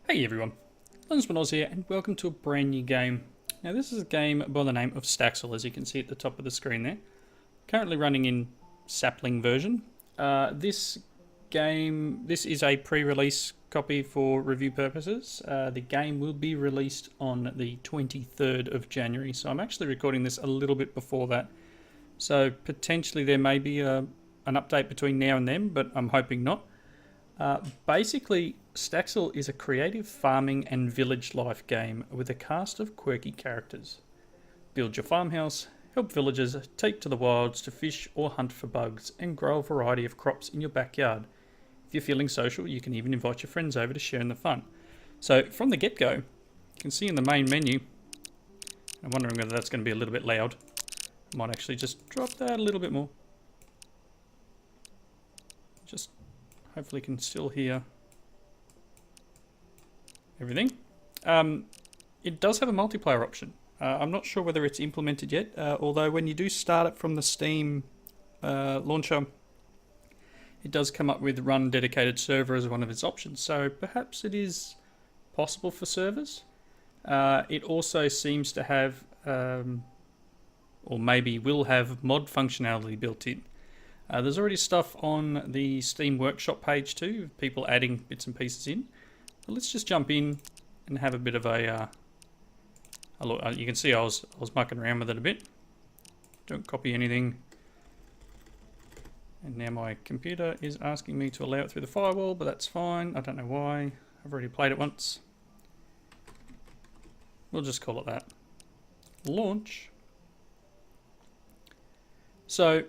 Hey everyone, Oz here and welcome to a brand new game. Now this is a game by the name of Staxel, as you can see at the top of the screen there. Currently running in sapling version. This is a pre-release copy for review purposes. The game will be released on the 23rd of January, so I'm actually recording this a little bit before that. So potentially there may be an update between now and then, but I'm hoping not. Basically, Staxel is a creative farming and village life game with a cast of quirky characters. Build your farmhouse, help villagers take to the wilds to fish or hunt for bugs, and grow a variety of crops in your backyard. If you're feeling social, you can even invite your friends over to share in the fun. So from the get-go, you can see in the main menu, I'm wondering whether that's going to be a little bit loud. I might actually just drop that a little bit more. Just hopefully can still hear everything. It does have a multiplayer option. I'm not sure whether it's implemented yet, although when you do start it from the Steam launcher, it does come up with run dedicated server as one of its options, so perhaps it is possible for servers. It also seems to have, or maybe will have, mod functionality built in. There's already stuff on the Steam Workshop page too, people adding bits and pieces in. But let's just jump in and have a bit of a look. You can see I was mucking around with it a bit. Don't copy anything. And now my computer is asking me to allow it through the firewall, but that's fine. I don't know why. I've already played it once. We'll just call it that. Launch. So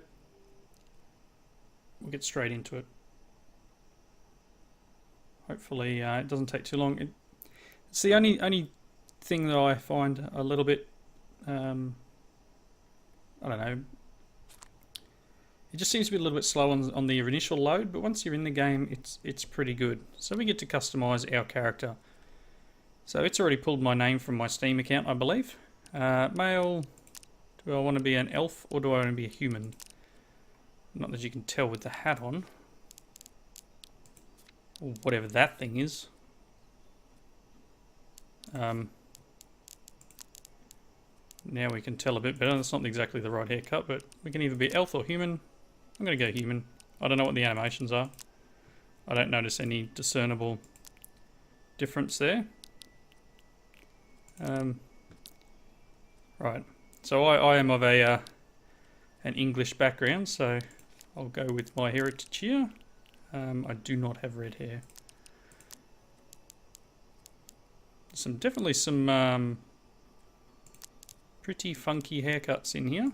we'll get straight into it. Hopefully it doesn't take too long. It's the only thing that I find a little bit, I don't know, it just seems to be a little bit slow on the initial load, but once you're in the game, it's pretty good. So we get to customize our character. So it's already pulled my name from my Steam account, I believe. Male, do I want to be an elf or do I want to be a human? Not that you can tell with the hat on. Or whatever that thing is. Now we can tell a bit better. That's not exactly the right haircut, but we can either be elf or human. I'm going to go human. I don't know what the animations are. I don't notice any discernible difference there. Right. So I am of an English background, so I'll go with my heritage here. I do not have red hair. Definitely some pretty funky haircuts in here.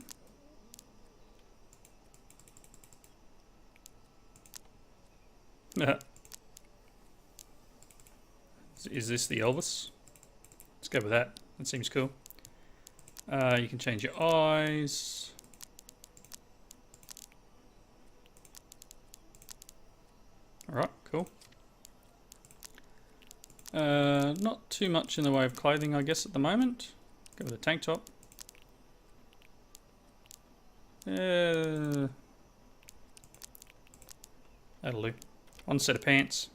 Is this the Elvis? Let's go with that. That seems cool. You can change your eyes. Alright, cool. Not too much in the way of clothing, I guess, at the moment. Go with a tank top. That'll do. One set of pants.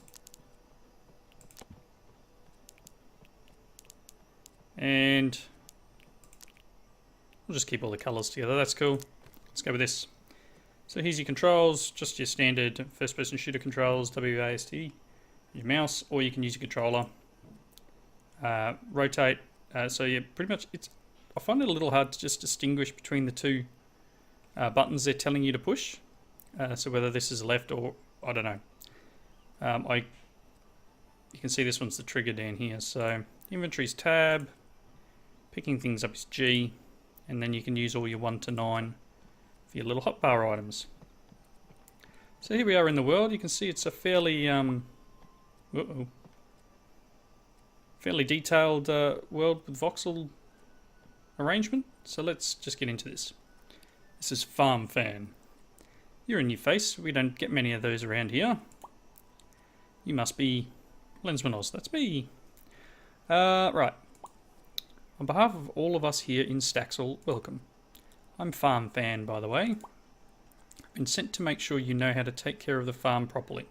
And we'll just keep all the colours together. That's cool. Let's go with this. So here's your controls, just your standard first-person shooter controls, WASD, your mouse, or you can use your controller. Rotate. So yeah, pretty much I find it a little hard to just distinguish between the two buttons they're telling you to push. So whether this is left or I don't know. You can see this one's the trigger down here. So inventory's tab, picking things up is G, and then you can use all your 1 to 9 for your little hotbar items. So here we are in the world. You can see it's a fairly fairly detailed world with voxel arrangement. So let's just get into this. This is Farm Fan. You're in your face. We don't get many of those around here. You must be Oz. That's me. Right. On behalf of all of us here in Staxel, welcome. I'm Farm Fan, by the way. I've been sent to make sure you know how to take care of the farm properly.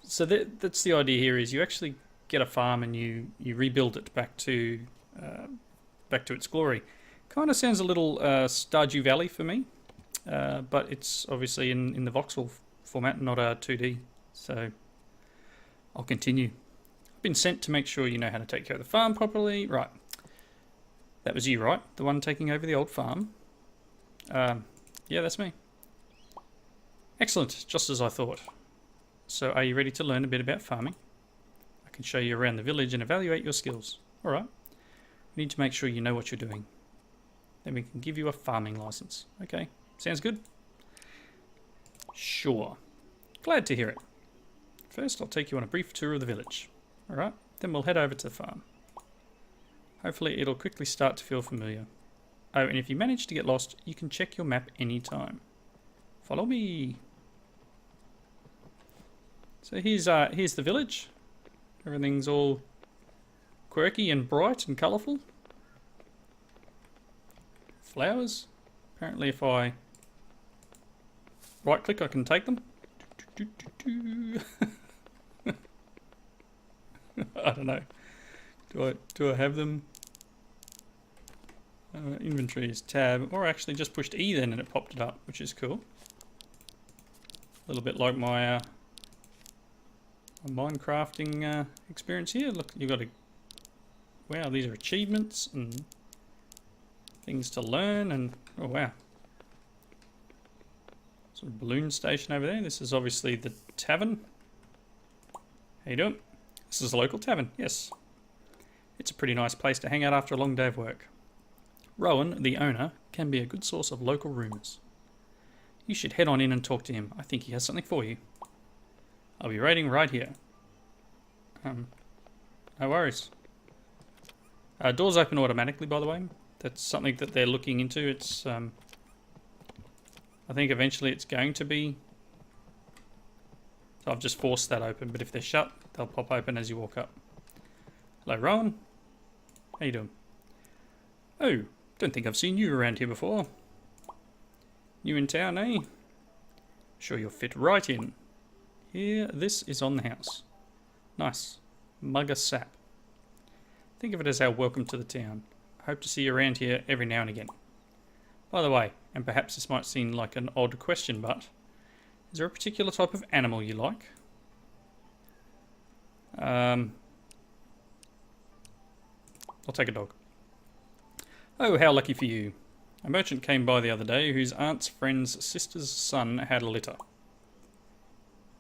So that's the idea here, is you actually get a farm and you rebuild it back to its glory. Kind of sounds a little Stardew Valley for me, but it's obviously in the voxel format, not a 2D. So I'll continue. I've been sent to make sure you know how to take care of the farm properly. Right. That was you, right? The one taking over the old farm. Yeah, that's me. Excellent, just as I thought. So are you ready to learn a bit about farming? I can show you around the village and evaluate your skills. Alright. We need to make sure you know what you're doing. Then we can give you a farming license. Okay, sounds good? Sure. Glad to hear it. First, I'll take you on a brief tour of the village. Alright, then we'll head over to the farm. Hopefully it'll quickly start to feel familiar. Oh, and if you manage to get lost, you can check your map anytime. Follow me. So here's the village. Everything's all quirky and bright and colourful. Flowers. Apparently if I right click I can take them. I don't know. Do I have them? Inventory is tab, or I actually just pushed E then and it popped it up, which is cool. A little bit like my Minecrafting experience here. Look, you've got a... Wow, these are achievements and things to learn and... Oh, wow. Sort of balloon station over there. This is obviously the tavern. How you doing? This is a local tavern, yes. It's a pretty nice place to hang out after a long day of work. Rowan, the owner, can be a good source of local rumours. You should head on in and talk to him. I think he has something for you. I'll be waiting right here. No worries. Doors open automatically, by the way. That's something that they're looking into. It's, I think eventually it's going to be... So I've just forced that open, but if they're shut, they'll pop open as you walk up. Hello, Rowan. How you doing? Oh, don't think I've seen you around here before. New in town, eh? Sure you'll fit right in. Here, this is on the house. Nice. Mug of sap. Think of it as our welcome to the town. I hope to see you around here every now and again. By the way, and perhaps this might seem like an odd question, but is there a particular type of animal you like? I'll take a dog. Oh, how lucky for you. A merchant came by the other day whose aunt's friend's sister's son had a litter.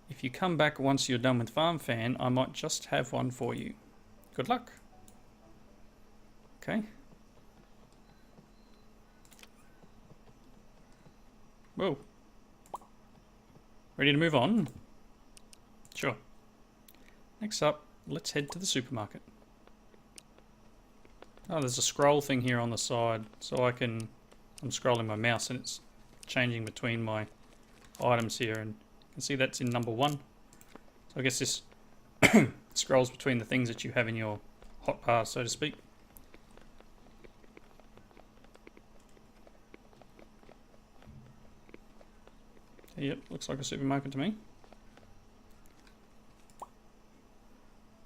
If you come back once you're done with Farm Fan, I might just have one for you. Good luck. Okay. Whoa. Ready to move on? Sure. Next up, let's head to the supermarket. Oh, there's a scroll thing here on the side, so I'm scrolling my mouse and it's changing between my items here, and you can see that's in number 1. So I guess this scrolls between the things that you have in your hotbar, so to speak. Yep, looks like a supermarket to me.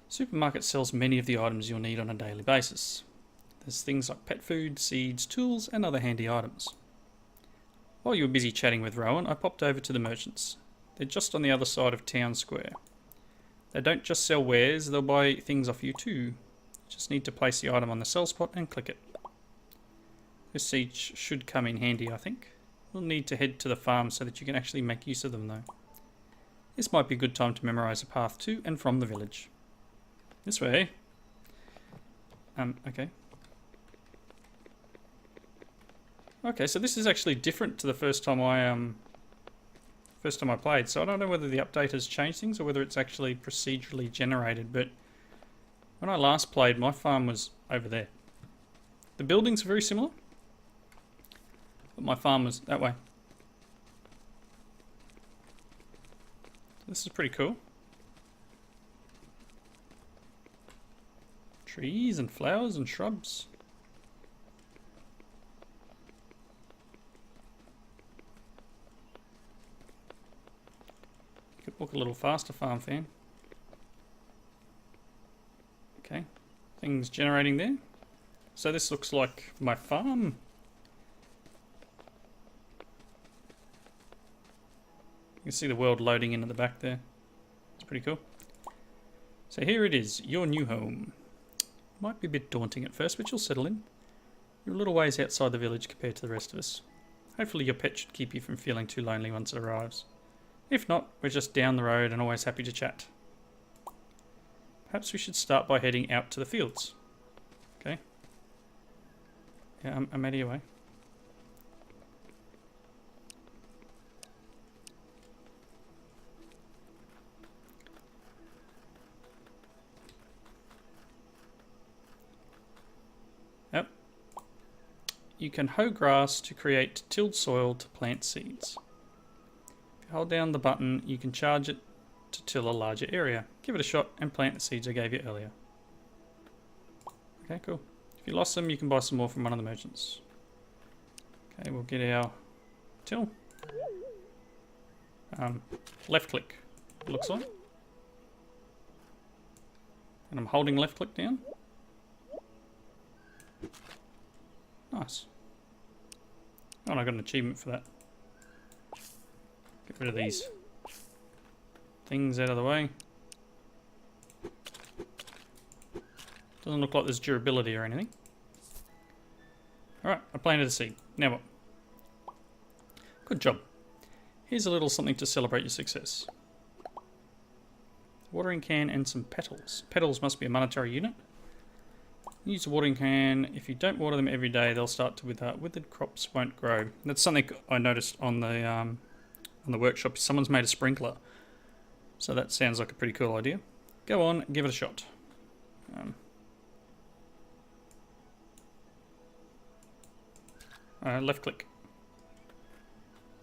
Supermarket sells many of the items you'll need on a daily basis. There's things like pet food, seeds, tools, and other handy items. While you were busy chatting with Rowan, I popped over to the merchants. They're just on the other side of town square. They don't just sell wares, they'll buy things off you too. Just need to place the item on the sell spot and click it. This seed should come in handy, I think. We'll need to head to the farm so that you can actually make use of them though. This might be a good time to memorise a path to and from the village. This way. Okay. Okay, so this is actually different to the first time I played. So I don't know whether the update has changed things or whether it's actually procedurally generated. But when I last played, my farm was over there. The buildings are very similar, but my farm was that way. This is pretty cool. Trees and flowers and shrubs. You could walk a little faster, Farm Fan. things generating there. So this looks like my farm. You can see the world loading in at the back there. It's pretty cool. So here it is, your new home. Might be a bit daunting at first, but you'll settle in. You're a little ways outside the village compared to the rest of us. Hopefully your pet should keep you from feeling too lonely once it arrives. If not, we're just down the road and always happy to chat. Perhaps we should start by heading out to the fields. Okay. Yeah, I'm out of your way. Yep. You can hoe grass to create tilled soil to plant seeds. If you hold down the button, you can charge it to till a larger area. Give it a shot and plant the seeds I gave you earlier. Okay, cool. If you lost them, you can buy some more from one of the merchants. Okay, we'll get our till. Left click, it looks like. And I'm holding left click down. Nice. Oh, and I got an achievement for that. Get rid of these things out of the way. Doesn't look like there's durability or anything. Alright, I planted a seed. Now what? Good job. Here's a little something to celebrate your success. Watering can and some petals. Petals must be a monetary unit. Use a watering can. If you don't water them every day, they'll start to wither. Withered crops won't grow. That's something I noticed on the workshop. Someone's made a sprinkler. So that sounds like a pretty cool idea. Go on, give it a shot. Left click.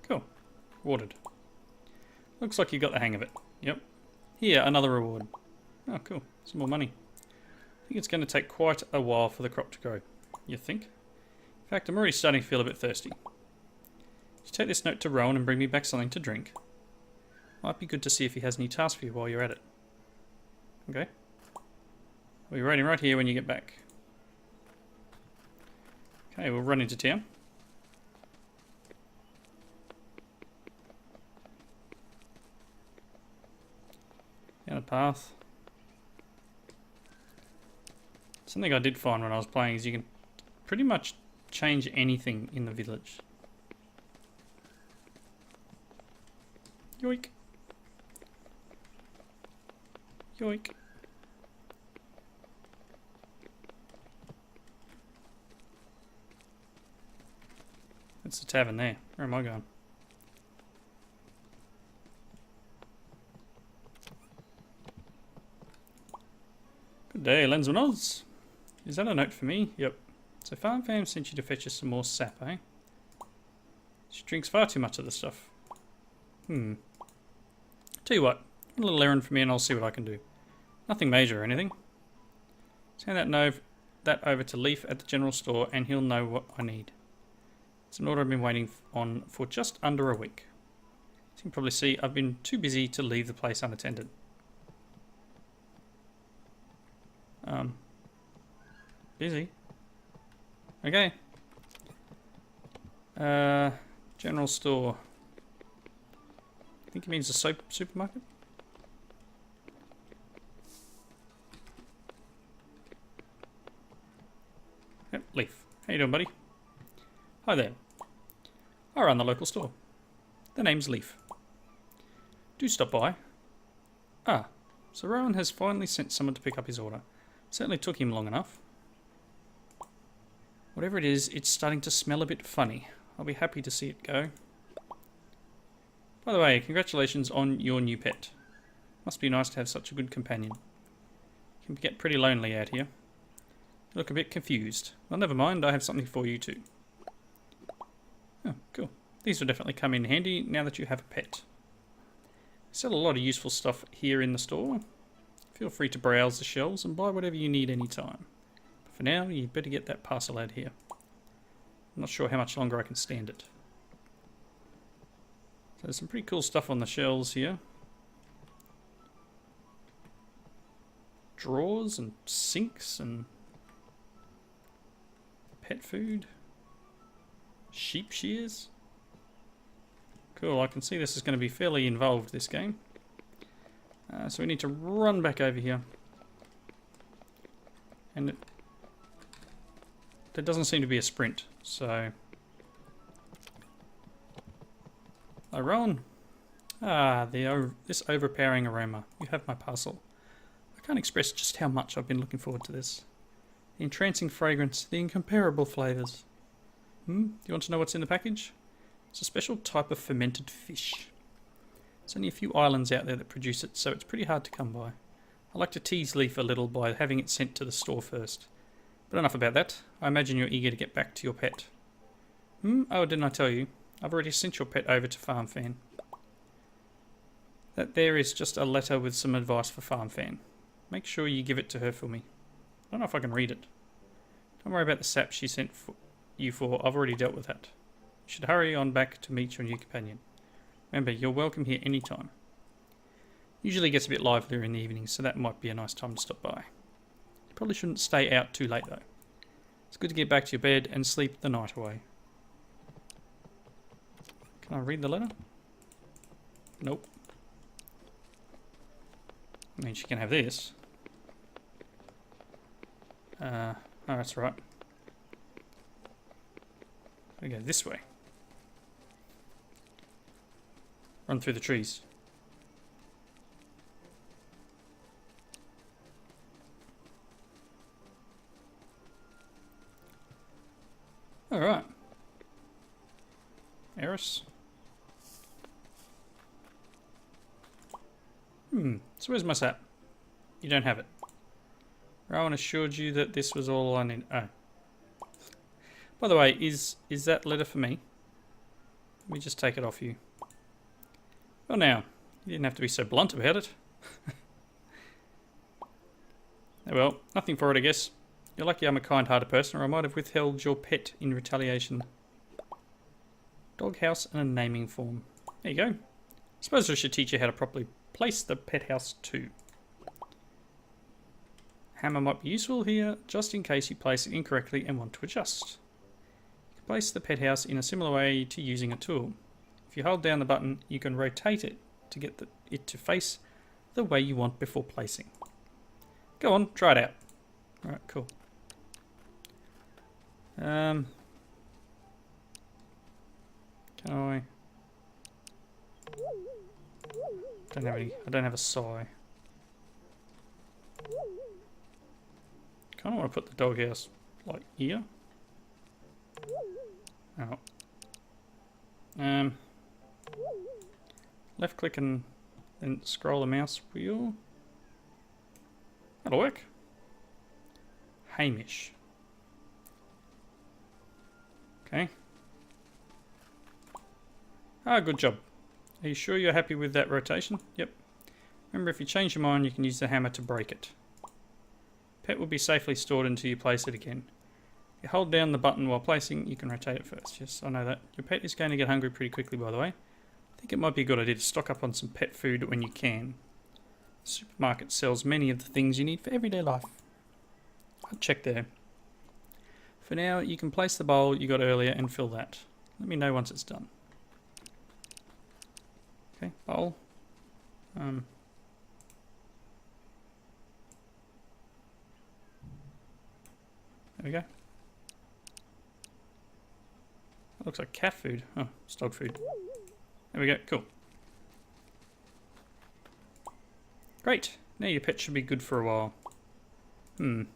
Cool. Watered. Looks like you got the hang of it. Yep. Here, another reward. Oh, cool. Some more money. I think it's going to take quite a while for the crop to grow. You think? In fact, I'm already starting to feel a bit thirsty. You take this note to Rowan and bring me back something to drink. Might be good to see if he has any tasks for you while you're at it. Okay. We'll be waiting right here when you get back. Okay, we'll run into town. Down a path. Something I did find when I was playing is you can pretty much change anything in the village. Yoink. Yoink. That's the tavern there. Where am I going? Good day, Lensman Oz. Is that a note for me? Yep. So Farm Fam sent you to fetch us some more sap, eh? She drinks far too much of the stuff. Tell you what, a little errand for me and I'll see what I can do. Nothing major or anything. Send that over to Leaf at the general store and he'll know what I need. It's an order I've been waiting on for just under a week. As you can probably see, I've been too busy to leave the place unattended. Busy? Okay. General store. I think it means a soap supermarket. Yep, Leaf. How you doing, buddy? Hi there. I run the local store. The name's Leaf. Do stop by. Ah, so Rowan has finally sent someone to pick up his order. Certainly took him long enough. Whatever it is, it's starting to smell a bit funny. I'll be happy to see it go. By the way, congratulations on your new pet. Must be nice to have such a good companion. Can get pretty lonely out here. You look a bit confused. Well, never mind, I have something for you too. Oh, cool. These will definitely come in handy now that you have a pet. Sell a lot of useful stuff here in the store. Feel free to browse the shelves and buy whatever you need anytime. But for now, you better get that parcel out here. I'm not sure how much longer I can stand it. So there's some pretty cool stuff on the shelves here. straws and sinks and pet food. Sheep shears. Cool, I can see this is going to be fairly involved, this game. So we need to run back over here. And there doesn't seem to be a sprint, so... Oh, Rowan. This overpowering aroma. You have my parcel. I can't express just how much I've been looking forward to this. The entrancing fragrance, the incomparable flavours. Do you want to know what's in the package? It's a special type of fermented fish. There's only a few islands out there that produce it, so it's pretty hard to come by. I like to tease Leaf a little by having it sent to the store first. But enough about that. I imagine you're eager to get back to your pet. Oh, didn't I tell you? I've already sent your pet over to FarmFan. That there is just a letter with some advice for FarmFan. Make sure you give it to her for me. I don't know if I can read it. Don't worry about the sap she sent you for. I've already dealt with that. You should hurry on back to meet your new companion. Remember, you're welcome here anytime. Usually gets a bit livelier in the evenings, so that might be a nice time to stop by. You probably shouldn't stay out too late though. It's good to get back to your bed and sleep the night away. Can I read the letter? Nope. I mean, she can have this. Oh, that's right. We go this way. Run through the trees. Alright. Eris. So where's my sap? You don't have it. Rowan assured you that this was all I need. Oh. By the way, is that letter for me? Let me just take it off you. Well now, you didn't have to be so blunt about it. Oh well, nothing for it I guess. You're lucky I'm a kind-hearted person, or I might have withheld your pet in retaliation. Doghouse and a naming form. There you go. Suppose I should teach you how to properly place the pet house too. Hammer might be useful here, just in case you place it incorrectly and want to adjust. You can place the pet house in a similar way to using a tool. If you hold down the button, you can rotate it to get it to face the way you want before placing. Go on, try it out. Alright, cool. Can I... I don't have a sigh. Kind of want to put the doghouse like here. Oh. Left click and then scroll the mouse wheel. That'll work. Hamish. Okay. Ah, good job. Are you sure you're happy with that rotation? Yep. Remember, if you change your mind, you can use the hammer to break it. Pet will be safely stored until you place it again. If you hold down the button while placing, you can rotate it first. Yes, I know that. Your pet is going to get hungry pretty quickly, by the way. I think it might be a good idea to stock up on some pet food when you can. The supermarket sells many of the things you need for everyday life. I'll check there. For now, you can place the bowl you got earlier and fill that. Let me know once it's done. Okay, bowl. There we go. That looks like cat food. Oh, it's dog food. There we go, cool. Great, now your pet should be good for a while. You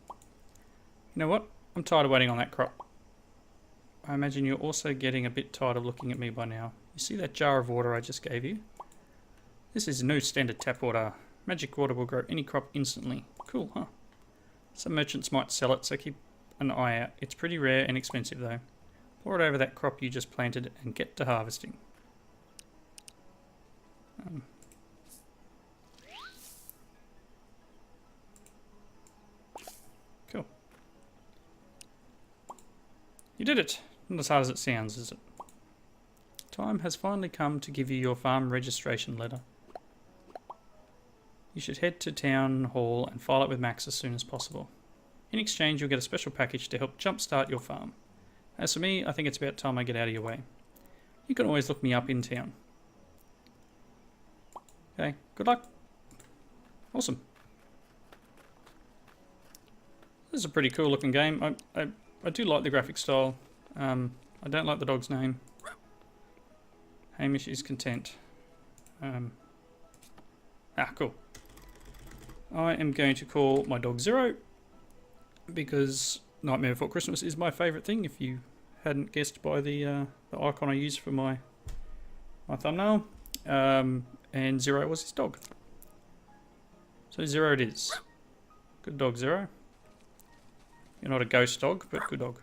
know what? I'm tired of waiting on that crop. I imagine you're also getting a bit tired of looking at me by now. You see that jar of water I just gave you? This is no standard tap water. Magic water will grow any crop instantly. Cool, huh? Some merchants might sell it, so keep an eye out. It's pretty rare and expensive though. Pour it over that crop you just planted and get to harvesting. Cool. You did it! Not as hard as it sounds, is it? Time has finally come to give you your farm registration letter. You should head to Town Hall and file it with Max as soon as possible. In exchange, you'll get a special package to help jumpstart your farm. As for me, I think it's about time I get out of your way. You can always look me up in town. Okay, good luck. Awesome. This is a pretty cool looking game. I do like the graphic style. I don't like the dog's name. Hamish is content. Cool. I am going to call my dog Zero because Nightmare Before Christmas is my favourite thing, if you hadn't guessed by the icon I used for my thumbnail. And Zero was his dog. So Zero it is. Good dog, Zero. You're not a ghost dog, but good dog.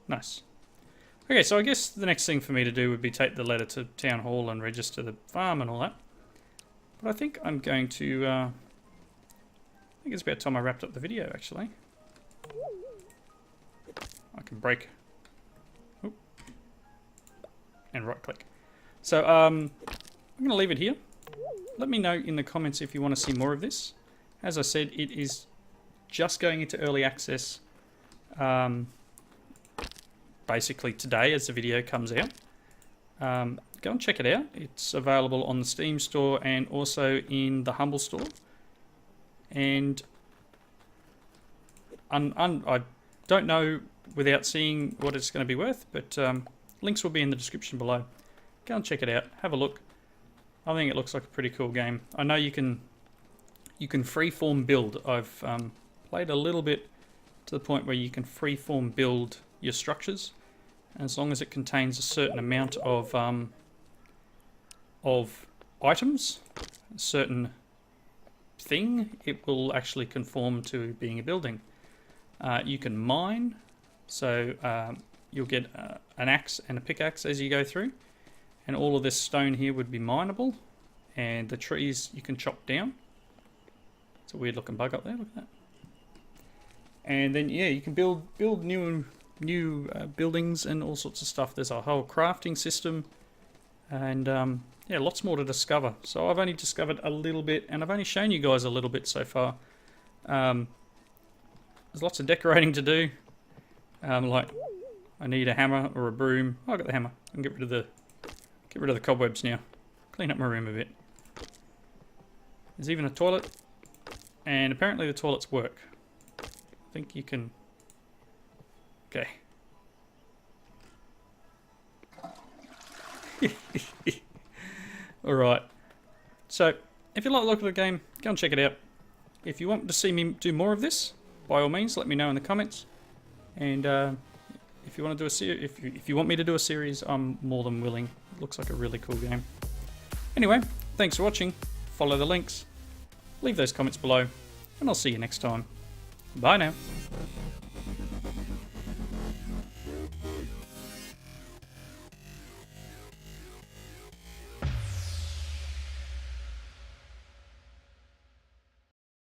Nice. Okay, so I guess the next thing for me to do would be take the letter to Town Hall and register the farm and all that. But I think I'm going to... I think it's about time I wrapped up the video, actually. I can break... Oop. And right click. So, I'm going to leave it here. Let me know in the comments if you want to see more of this. As I said, it is just going into early access basically today as the video comes out. Go and check it out. It's available on the Steam store and also in the Humble store. And I don't know without seeing what it's going to be worth, but links will be in the description below. Go and check it out. Have a look. I think it looks like a pretty cool game. I know you can freeform build. I've played a little bit to the point where you can freeform build your structures, and as long as it contains a certain amount of items, a certain thing, it will actually conform to being a building. You can mine, so you'll get an axe and a pickaxe as you go through, and all of this stone here would be mineable, and the trees you can chop down. It's a weird looking bug up there, look at that. And then yeah, you can build new buildings and all sorts of stuff. There's a whole crafting system, and yeah, lots more to discover. So I've only discovered a little bit, and I've only shown you guys a little bit so far. There's lots of decorating to do. Like I need a hammer or a broom. Oh, I got the hammer. I can get rid of the cobwebs now. Clean up my room a bit. There's even a toilet, and apparently the toilets work. I think you can... Okay. Alright. So, if you like the look of the game, go and check it out. If you want to see me do more of this, by all means, let me know in the comments. And if you want to do if you want me to do a series, I'm more than willing. It looks like a really cool game. Anyway, thanks for watching. Follow the links. Leave those comments below, and I'll see you next time. Bye now.